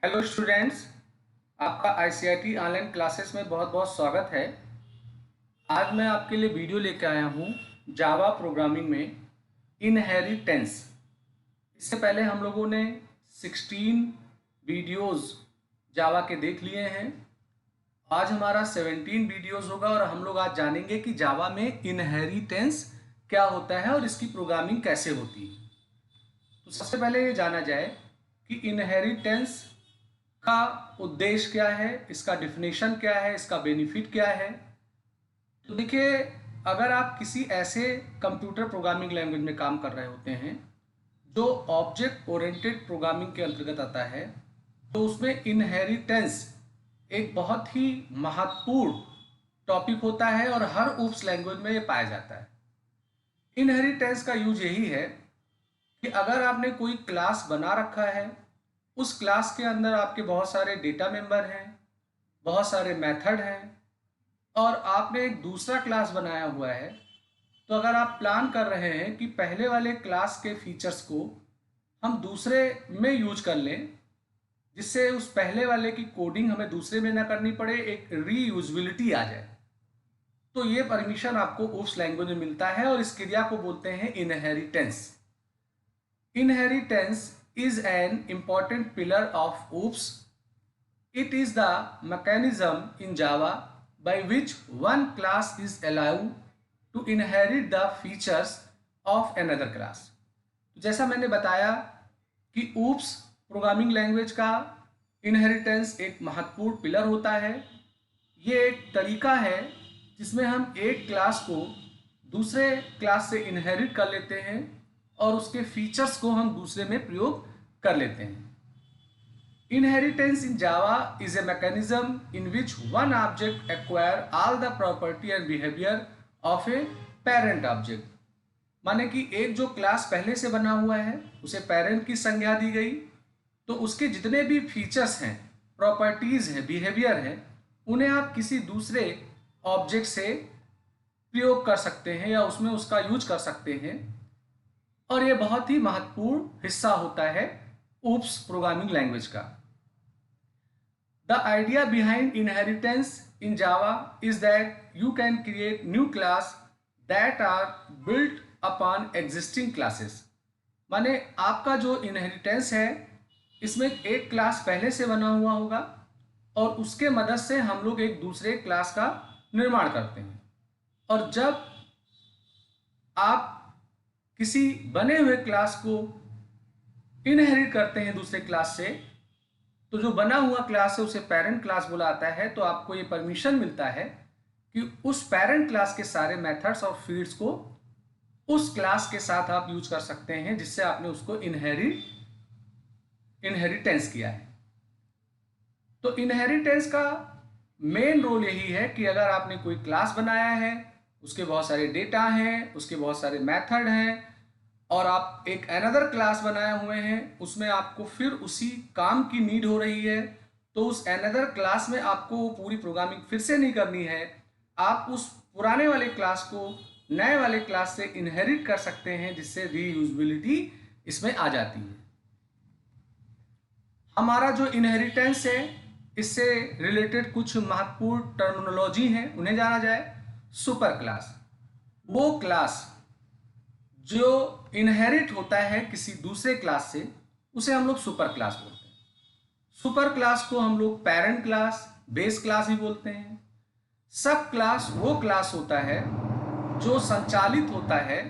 Hello students, आपका ICIT online classes में बहुत बहुत स्वागत है। आज मैं आपके लिए वीडियो लेकर आया हूँ जावा प्रोग्रामिंग में इनहेरिटेंस। इससे पहले हम लोगों ने 16 वीडियोस जावा के देख लिए हैं। आज हमारा 17 वीडियोस होगा और हम लोग आज जानेंगे कि जावा में इनहेरिटेंस क्या होता है और इसकी प्रोग्रामिंग कैसे होती है। तो सबसे पहले ये जाना जाए कि इनहेरिटेंस का उद्देश्य क्या है, इसका डिफिनेशन क्या है, इसका बेनिफिट क्या है। तो देखिए, अगर आप किसी ऐसे कंप्यूटर प्रोग्रामिंग लैंग्वेज में काम कर रहे होते हैं जो ऑब्जेक्ट ओरिएंटेड प्रोग्रामिंग के अंतर्गत आता है, तो उसमें इनहेरिटेंस एक बहुत ही महत्वपूर्ण टॉपिक होता है और हर ऊप्स लैंग्वेज में ये पाया जाता है। इनहेरिटेंस का यूज यही है कि अगर आपने कोई क्लास बना रखा है, उस क्लास के अंदर आपके बहुत सारे डेटा मेंबर हैं, बहुत सारे मेथड हैं और आपने एक दूसरा क्लास बनाया हुआ है। तो अगर आप प्लान कर रहे हैं कि पहले वाले क्लास के फीचर्स को हम दूसरे में यूज कर लें, जिससे उस पहले वाले की कोडिंग हमें दूसरे में ना करनी पड़े, एक रीयूजबिलिटी आ जाए, तो ये परमिशन आपको उस लैंग्वेज में मिलता है और इस क्रिया को बोलते हैं inheritance. Inheritance is an important pillar of OOPS. It is the mechanism in Java by which one class is allowed to inherit the features of another class. जैसा मैंने बताया कि OOPS प्रोग्रामिंग लैंग्वेज का इनहेरिटेंस एक महत्वपूर्ण pillar होता है। ये एक तरीका है जिसमें हम एक क्लास को दूसरे क्लास से इनहेरिट कर लेते हैं और उसके फीचर्स को हम दूसरे में प्रयोग कर लेते हैं। Inheritance in Java is a mechanism in which one object acquire all the property and behavior of a parent object. माने कि एक जो क्लास पहले से बना हुआ है उसे पेरेंट की संज्ञा दी गई, तो उसके जितने भी फीचर्स हैं, प्रॉपर्टीज हैं, बिहेवियर हैं, उन्हें आप किसी दूसरे ऑब्जेक्ट से प्रयोग कर सकते हैं या उसमें उसका यूज कर सकते हैं। और ये बहुत ही महत्वपूर्ण हिस्सा होता है OOPS प्रोग्रामिंग लैंग्वेज का। The idea behind inheritance in Java is that you can create new class that are built upon existing classes. माने आपका जो इनहेरिटेंस है, इसमें एक क्लास पहले से बना हुआ होगा और उसके मदद से हम लोग एक दूसरे क्लास का निर्माण करते हैं। और जब आप किसी बने हुए क्लास को इनहेरिट करते हैं दूसरे क्लास से, तो जो बना हुआ क्लास है उसे पेरेंट क्लास बुलाता है। तो आपको ये परमिशन मिलता है कि उस पेरेंट क्लास के सारे मेथड्स और फील्ड्स को उस क्लास के साथ आप यूज कर सकते हैं जिससे आपने उसको इनहेरिटेंस किया है। तो इनहेरिटेंस का मेन रोल यही है कि अगर आपने कोई क्लास बनाया है, उसके बहुत सारे डेटा हैं, उसके बहुत सारे मेथड हैं और आप एक अनदर क्लास बनाए हुए हैं, उसमें आपको फिर उसी काम की नीड हो रही है, तो उस अनदर क्लास में आपको वो पूरी प्रोग्रामिंग फिर से नहीं करनी है। आप उस पुराने वाले क्लास को नए वाले क्लास से इनहेरिट कर सकते हैं, जिससे रीयूजबिलिटी इसमें आ जाती है। हमारा जो इनहेरिटेंस है, इससे रिलेटेड कुछ महत्वपूर्ण टर्मिनोलॉजी हैं, उन्हें जाना जाए। सुपर क्लास, वो क्लास जो इनहेरिट होता है किसी दूसरे क्लास से, उसे हम लोग सुपर क्लास बोलते हैं। सुपर क्लास को हम लोग पेरेंट क्लास, बेस क्लास भी बोलते हैं। सब क्लास वो क्लास होता है जो संचालित होता है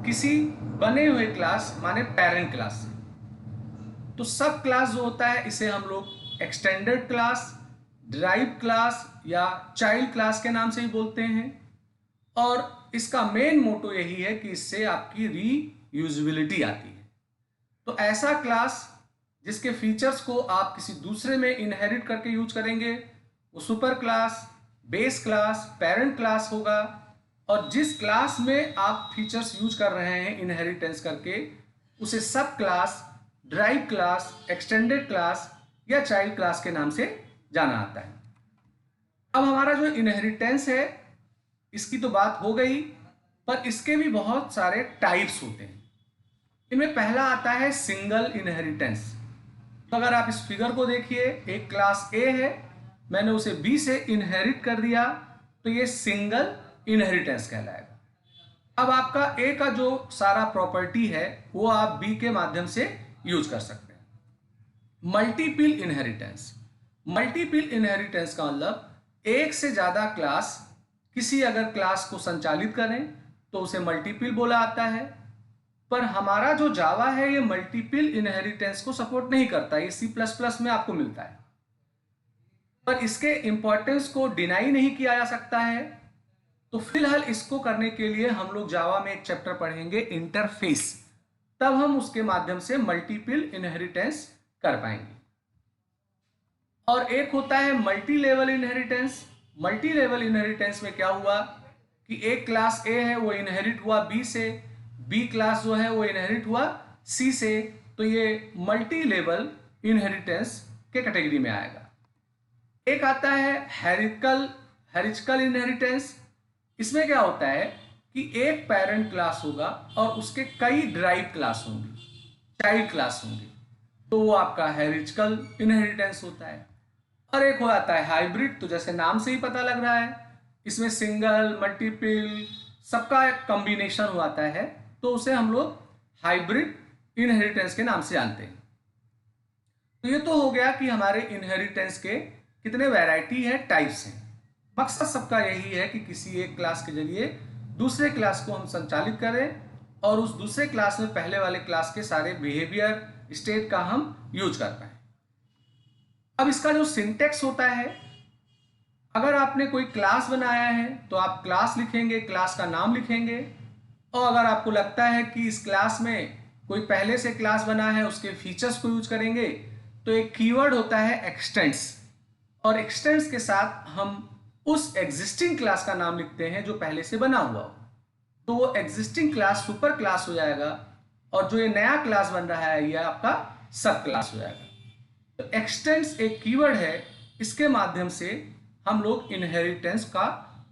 किसी बने हुए क्लास माने पेरेंट क्लास से। तो सब क्लास जो होता है इसे हम लोग एक्सटेंडेड क्लास, डिराइव क्लास या चाइल्ड क्लास के नाम से ही बोलते हैं। और इसका मेन मोटो यही है कि इससे आपकी रीयूजबिलिटी आती है। तो ऐसा क्लास जिसके फीचर्स को आप किसी दूसरे में इनहेरिट करके यूज करेंगे, वो super class, base class, parent class होगा। और जिस क्लास में आप फीचर्स यूज कर रहे हैं इनहेरिटेंस करके, उसे सब class, drive class, extended class या चाइल्ड क्लास के नाम से जाना आता है। अब हमारा जो इनहेरिटेंस है, इसकी तो बात हो गई, पर इसके भी बहुत सारे टाइप्स होते हैं। इनमें पहला आता है सिंगल इनहेरिटेंस। तो अगर आप इस फिगर को देखिए, एक क्लास ए है, मैंने उसे बी से इनहेरिट कर दिया, तो ये सिंगल इनहेरिटेंस कहलाएगा। अब आपका ए का जो सारा प्रॉपर्टी है वो आप बी के माध्यम से यूज कर सकते हैं। मल्टीपल इनहेरिटेंस, मल्टीपल इनहेरिटेंस का मतलब एक से ज्यादा क्लास किसी अगर क्लास को संचालित करें तो उसे मल्टीपल बोला आता है। पर हमारा जो जावा है ये मल्टीपल इनहेरिटेंस को सपोर्ट नहीं करता, ये C++ में आपको मिलता है। पर इसके इंपॉर्टेंस को डिनाई नहीं किया जा सकता है। तो फिलहाल इसको करने के लिए हम लोग जावा में एक चैप्टर पढ़ेंगे इंटरफेस, तब हम उसके माध्यम से मल्टीपल इनहेरिटेंस कर पाएंगे। और एक होता है multi level inheritance. Multi level inheritance में क्या हुआ कि एक क्लास ए है वो इनहेरिट हुआ बी से, बी क्लास जो है वो इनहेरिट हुआ सी से, तो ये मल्टी लेवल इनहेरिटेंस के कैटेगरी में आएगा। एक आता है हेरिस्टिकल इनहेरिटेंस। इसमें क्या होता है कि एक पेरेंट क्लास होगा और उसके कई ड्राइव क्लास होंगी, चाइल्ड क्लास होंगी, तो वो आपका हेरिस्टिकल इनहेरिटेंस होता है। और एक हो जाता है हाइब्रिड, तो जैसे नाम से ही पता लग रहा है इसमें सिंगल मल्टीपल सबका एक कॉम्बिनेशन हो जाता है, तो उसे हम लोग हाइब्रिड इनहेरिटेंस के नाम से जानते हैं। तो ये तो हो गया कि हमारे इनहेरिटेंस के कितने वैरायटी है, टाइप्स हैं। मकसद सबका यही है कि किसी एक क्लास के जरिए दूसरे क्लास को हम संचालित करें और उस दूसरे क्लास में पहले वाले क्लास के सारे बिहेवियर स्टेट का हम यूज कर पाए। अब इसका जो सिंटेक्स होता है, अगर आपने कोई क्लास बनाया है तो आप क्लास लिखेंगे, क्लास का नाम लिखेंगे। और अगर आपको लगता है कि इस क्लास में कोई पहले से क्लास बना है उसके फीचर्स को यूज करेंगे, तो एक कीवर्ड होता है एक्सटेंड्स, और एक्सटेंड्स के साथ हम उस एग्जिस्टिंग क्लास का नाम लिखते हैं जो पहले से बना हुआ हो, तो वो एग्जिस्टिंग क्लास सुपर क्लास हो जाएगा और जो ये नया क्लास बन रहा है ये आपका सब क्लास हो जाएगा। तो एक्सटेंड्स एक कीवर्ड है, इसके माध्यम से हम लोग इनहेरिटेंस का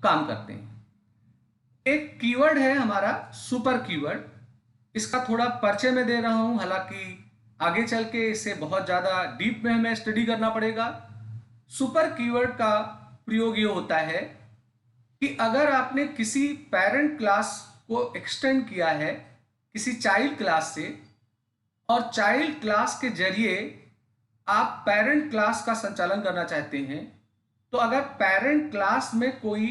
काम करते हैं। एक कीवर्ड है हमारा सुपर कीवर्ड, इसका थोड़ा परिचय में दे रहा हूं, हालांकि आगे चल के इसे बहुत ज्यादा डीप में हमें स्टडी करना पड़ेगा। सुपर कीवर्ड का प्रयोग ये होता है कि अगर आपने किसी पेरेंट क्लास को एक्सटेंड किया है किसी चाइल्ड क्लास से, और चाइल्ड क्लास के जरिए आप पेरेंट क्लास का संचालन करना चाहते हैं, तो अगर पेरेंट क्लास में कोई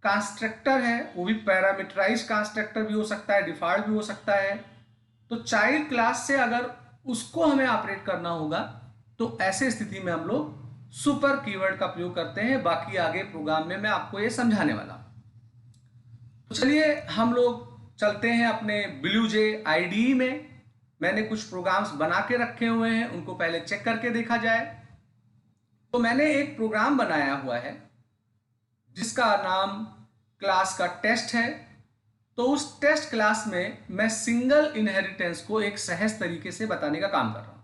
कंस्ट्रक्टर है, वो भी पैरामीटराइज कंस्ट्रक्टर भी हो सकता है, डिफॉल्ट भी हो सकता है, तो चाइल्ड क्लास से अगर उसको हमें ऑपरेट करना होगा तो ऐसे स्थिति में हम लोग सुपर कीवर्ड का प्रयोग करते हैं। बाकी आगे प्रोग्राम में मैं आपको ये समझाने वाला हूं। तो चलिए हम लोग चलते हैं अपने ब्लूजे आईडीई में। मैंने कुछ प्रोग्राम्स बना के रखे हुए हैं, उनको पहले चेक करके देखा जाए। तो मैंने एक प्रोग्राम बनाया हुआ है जिसका नाम क्लास का टेस्ट है। तो उस टेस्ट क्लास में मैं सिंगल इनहेरिटेंस को एक सहज तरीके से बताने का काम कर रहा हूं।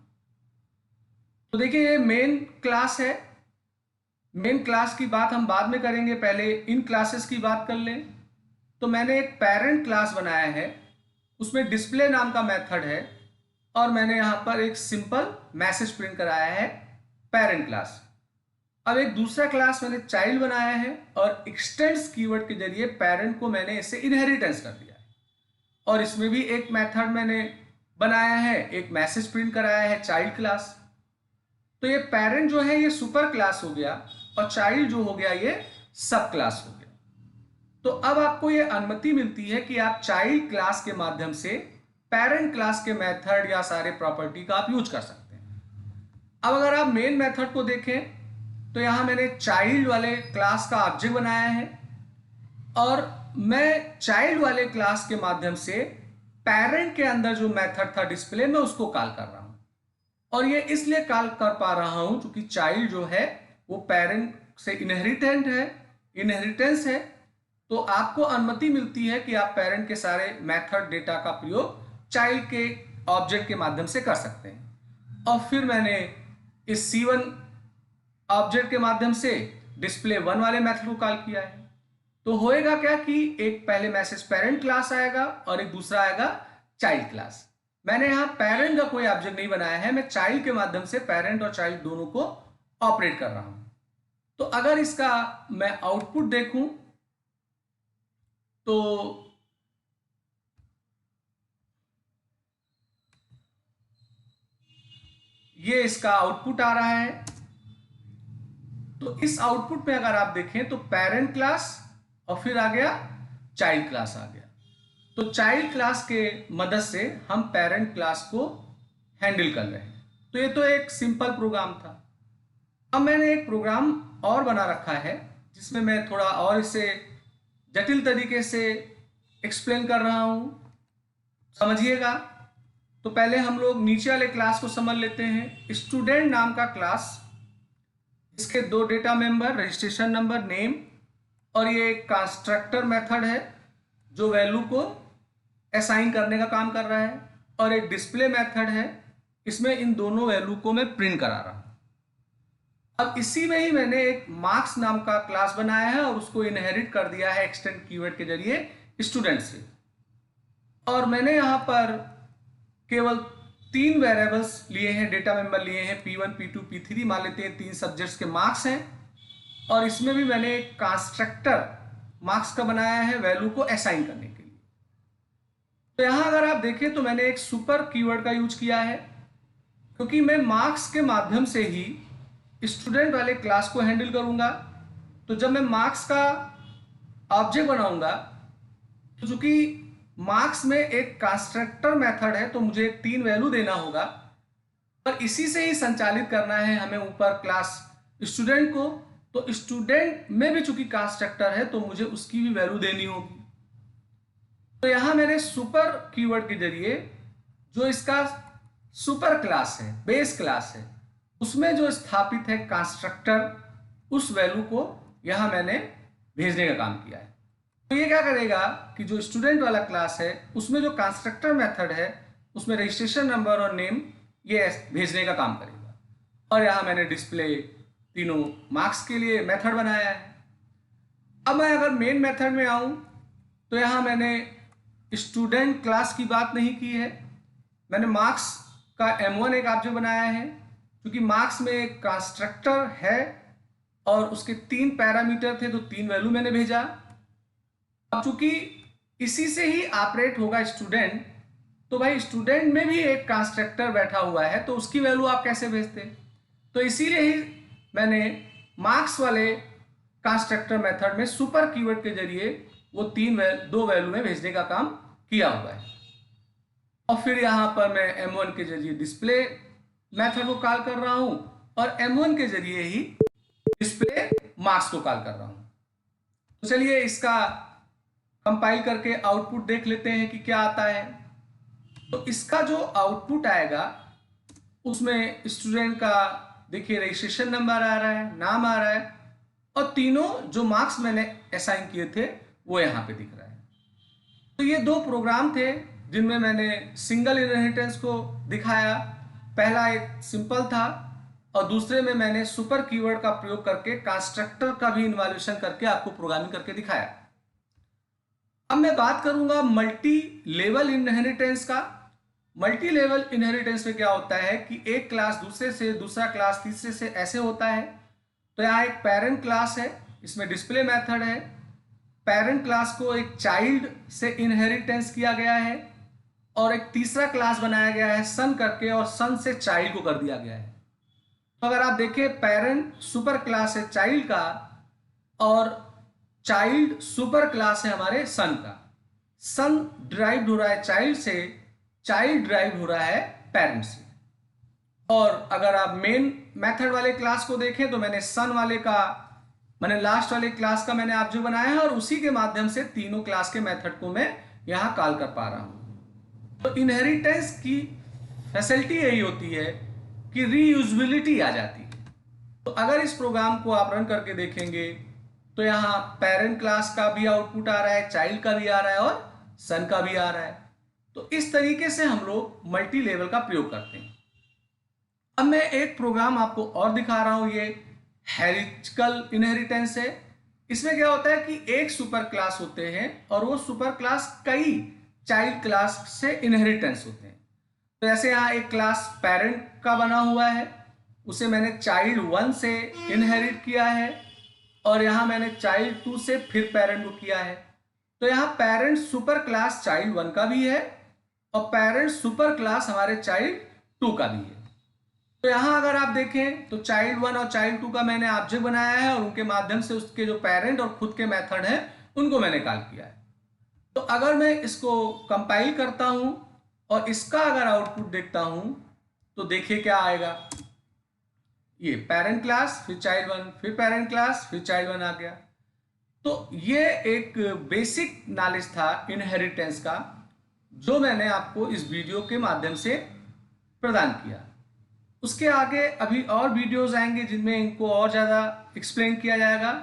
तो देखिए ये मेन क्लास है, मेन क्लास की बात हम बाद में करेंगे, पहले इन क्लासेस की बात कर लें। तो मैंने एक पेरेंट क्लास बनाया है, उसमें डिस्प्ले नाम का मेथड है, और मैंने यहां पर एक सिंपल मैसेज प्रिंट कराया है पेरेंट क्लास। अब एक दूसरा क्लास मैंने चाइल्ड बनाया है और एक्सटेंड्स कीवर्ड के जरिए पेरेंट को मैंने इससे इनहेरिटेंस कर दिया है, और इसमें भी एक मेथड मैंने बनाया है, एक मैसेज प्रिंट कराया है चाइल्ड क्लास। तो ये पेरेंट जो है ये सुपर क्लास हो गया और चाइल्ड जो हो गया ये सब क्लास हो गया। तो अब आपको ये अनुमति मिलती है कि आप चाइल्ड क्लास के माध्यम से पेरेंट क्लास के मेथड या सारे प्रॉपर्टी का आप यूज कर सकते हैं। अब अगर आप मेन मेथड को देखें तो यहां मैंने चाइल्ड वाले क्लास का ऑब्जेक्ट बनाया है, और मैं चाइल्ड वाले क्लास के माध्यम से पेरेंट के अंदर जो मेथड था डिस्प्ले में उसको कॉल कर रहा हूं। और ये इसलिए कॉल कर पा रहा हूं क्योंकि चाइल्ड जो है वो पेरेंट से इनहेरिटेंस है, तो आपको अनुमति मिलती है कि आप पेरेंट के सारे मेथड डेटा का प्रयोग चाइल्ड के ऑब्जेक्ट के माध्यम से कर सकते हैं। और फिर मैंने इस C1 ऑब्जेक्ट के माध्यम से डिस्प्ले 1 वाले मेथड को कॉल किया है। तो होएगा क्या कि एक पहले मैसेज पेरेंट क्लास आएगा और एक दूसरा आएगा चाइल्ड क्लास। मैंने यहाँ पेरेंट का कोई ऑब्जेक्ट नहीं बनाया है, मैं चाइल्ड के माध्यम से पेरेंट और चाइल्ड दोनों को ऑपरेट कर रहा हूं। तो अगर इसका मैं आउटपुट देखूं तो ये इसका आउटपुट आ रहा है। तो इस आउटपुट में अगर आप देखें तो पेरेंट क्लास और फिर आ गया चाइल्ड क्लास आ गया। तो चाइल्ड क्लास के मदद से हम पेरेंट क्लास को हैंडल कर रहे हैं। तो ये तो एक सिंपल प्रोग्राम था। अब मैंने एक प्रोग्राम और बना रखा है जिसमें मैं थोड़ा और इसे जटिल तरीके से एक्सप्लेन कर रहा हूं, समझिएगा। तो पहले हम लोग नीचे वाले क्लास को समझ लेते हैं। स्टूडेंट नाम का क्लास, इसके दो data member, registration number, name, और ये एक कंस्ट्रक्टर मेथड है जो वैल्यू को असाइन करने का काम कर रहा है, और एक डिस्प्ले मेथड है, इसमें इन दोनों वैल्यू को मैं प्रिंट करा रहा हूं। अब इसी में ही मैंने एक मार्क्स नाम का क्लास बनाया है और उसको इनहेरिट कर दिया है एक्सटेंड कीवर्ड के जरिए स्टूडेंट से। और मैंने यहां पर केवल 3 वेरिएबल्स लिए हैं, डेटा मेंबर लिए हैं, P1, P2, P3 मान लेते हैं, 3 सब्जेक्ट्स के मार्क्स हैं। और इसमें भी मैंने एक कंस्ट्रक्टर मार्क्स का बनाया है वैल्यू को असाइन करने के लिए। तो यहां अगर आप देखें तो मैंने एक सुपर कीवर्ड का यूज किया है, क्योंकि मैं मार्क्स के माध्यम से ही स्टूडेंट वाले क्लास को हैंडल करूंगा। तो जब मैं मार्क्स का ऑब्जेक्ट बनाऊंगा तो चूंकि मार्क्स में एक कंस्ट्रक्टर मेथड है तो मुझे 3 वैल्यू देना होगा, और इसी से ही संचालित करना है हमें ऊपर क्लास स्टूडेंट को। तो स्टूडेंट में भी चूंकि कंस्ट्रक्टर है तो मुझे उसकी भी वैल्यू देनी होगी। तो यहां मैंने सुपर कीवर्ड के जरिए जो इसका सुपर क्लास है, बेस क्लास है, उसमें जो स्थापित है कंस्ट्रक्टर, उस वैल्यू को यहां मैंने भेजने का काम किया है। तो ये क्या करेगा कि जो स्टूडेंट वाला क्लास है उसमें जो कंस्ट्रक्टर मेथड है उसमें रजिस्ट्रेशन नंबर और नेम ये भेजने का काम करेगा। और यहां मैंने डिस्प्ले तीनों मार्क्स के लिए मेथड बनाया है। अब मैं अगर मेन मेथड में आऊं तो यहां मैंने स्टूडेंट क्लास की बात नहीं की है, मैंने मार्क्स का M1 एक ऑब्जेक्ट बनाया है, क्योंकि मार्क्स में एक कंस्ट्रक्टर है और उसके 3 पैरामीटर थे तो 3 वैल्यू मैंने भेजा। अब चूंकि इसी से ही ऑपरेट होगा स्टूडेंट, तो भाई स्टूडेंट में भी एक कंस्ट्रक्टर बैठा हुआ है तो उसकी वैल्यू आप कैसे भेजते? तो इसीलिए ही मैंने मार्क्स वाले कंस्ट्रक्टर मेथड में सुपर कीवर्ड के जरिए वो 2 वैल्यू में भेजने का काम किया हुआ है। और फिर यहां पर मैं M1 के जरिए डिस्प्ले मेथड को कॉल कर रहा हूं और M1 के जरिए ही डिस्प्ले मार्क्स को कॉल कर रहा हूं। तो चलिए इसका कंपाइल करके आउटपुट देख लेते हैं कि क्या आता है। तो इसका जो आउटपुट आएगा उसमें स्टूडेंट का देखिए रजिस्ट्रेशन नंबर आ रहा है, नाम आ रहा है, और तीनों जो मार्क्स मैंने असाइन किए थे वो यहां पे दिख रहा है। तो ये 2 प्रोग्राम थे जिनमें मैंने सिंगल इनहेरिटेंस को दिखाया। पहला एक सिंपल था और दूसरे में मैंने सुपर कीवर्ड का प्रयोग करके कंस्ट्रक्टर का भी इन्वॉल्यूशन करके आपको प्रोग्रामिंग करके दिखाया। अब मैं बात करूंगा मल्टी लेवल इनहेरिटेंस का। मल्टी लेवल इनहेरिटेंस में क्या होता है कि एक क्लास दूसरे से, दूसरा क्लास तीसरे से, ऐसे होता है। तो यहाँ एक पेरेंट क्लास है, इसमें डिस्प्ले मेथड है, पेरेंट क्लास को एक चाइल्ड से इनहेरिटेंस किया गया है और एक तीसरा क्लास बनाया गया है सन करके, और सन से चाइल्ड को कर दिया गया है। तो अगर आप देखें पेरेंट सुपर क्लास है चाइल्ड का और चाइल्ड सुपर क्लास है हमारे सन का। सन ड्राइव हो रहा है चाइल्ड से, चाइल्ड ड्राइव हो रहा है पेरेंट से। और अगर आप मेन मेथड वाले क्लास को देखें तो मैंने सन वाले का, मैंने लास्ट वाले क्लास का मैंने ऑब्जेक्ट बनाया है और उसी के माध्यम से तीनों क्लास के मेथड को मैं यहां कॉल कर पा रहा हूं। तो इनहेरिटेंस की फैसिलिटी यही होती है कि रीयूजेबिलिटी आ जाती है। तो अगर इस प्रोग्राम को आप रन करके देखेंगे तो यहाँ पेरेंट क्लास का भी आउटपुट आ रहा है, चाइल्ड का भी आ रहा है और सन का भी आ रहा है। तो इस तरीके से हम लोग मल्टी लेवल का प्रयोग करते हैं। अब मैं एक प्रोग्राम आपको और दिखा रहा हूं, ये हेरिटिकल इनहेरिटेंस है। इसमें क्या होता है कि एक सुपर क्लास होते हैं और वो सुपर क्लास कई चाइल्ड क्लास से इनहेरिटेंस होते हैं। तो ऐसे यहाँ एक क्लास पेरेंट का बना हुआ है, उसे मैंने चाइल्ड 1 से इनहेरिट किया है और यहाँ मैंने चाइल्ड 2 से फिर पेरेंट को किया है। तो यहाँ पेरेंट सुपर क्लास चाइल्ड 1 का भी है और पेरेंट सुपर क्लास हमारे चाइल्ड 2 का भी है। तो यहाँ अगर आप देखें तो चाइल्ड 1 और चाइल्ड 2 का मैंने ऑब्जेक्ट बनाया है और उनके माध्यम से उसके जो पेरेंट और खुद के मेथड हैं उनको मैंने कॉल किया है। तो अगर मैं इसको कंपाइल करता हूं और इसका अगर आउटपुट देखता हूं तो देखिए क्या आएगा। ये पेरेंट क्लास फिर चाइल्ड 1 फिर पेरेंट क्लास फिर चाइल्ड 1 आ गया। तो ये एक बेसिक नॉलेज था इनहेरिटेंस का जो मैंने आपको इस वीडियो के माध्यम से प्रदान किया। उसके आगे अभी और वीडियोस आएंगे जिनमें इनको और ज़्यादा एक्सप्लेन किया जाएगा।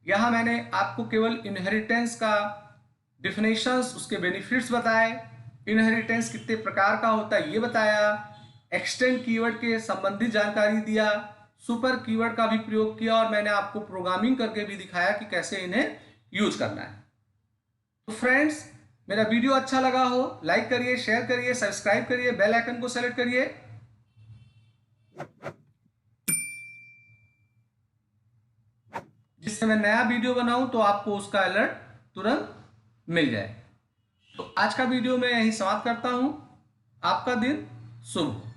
यहाँ मैंने आपको केवल इनहेरिटेंस का डिफिनेशंस, उसके बेनिफिट्स बताए, इनहेरिटेंस कितने प्रकार का होता है ये बताया, एक्सटेंड कीवर्ड के संबंधित जानकारी दिया, सुपर कीवर्ड का भी प्रयोग किया और मैंने आपको प्रोग्रामिंग करके भी दिखाया कि कैसे इन्हें यूज करना है। तो फ्रेंड्स, मेरा वीडियो अच्छा लगा हो लाइक करिए, शेयर करिए, सब्सक्राइब करिए, बेल आइकन को सेलेक्ट करिए जिससे मैं नया वीडियो बनाऊं तो आपको उसका अलर्ट तुरंत मिल जाए। तो आज का वीडियो मैं यहीं समाप्त करता हूं। आपका दिन शुभ हो।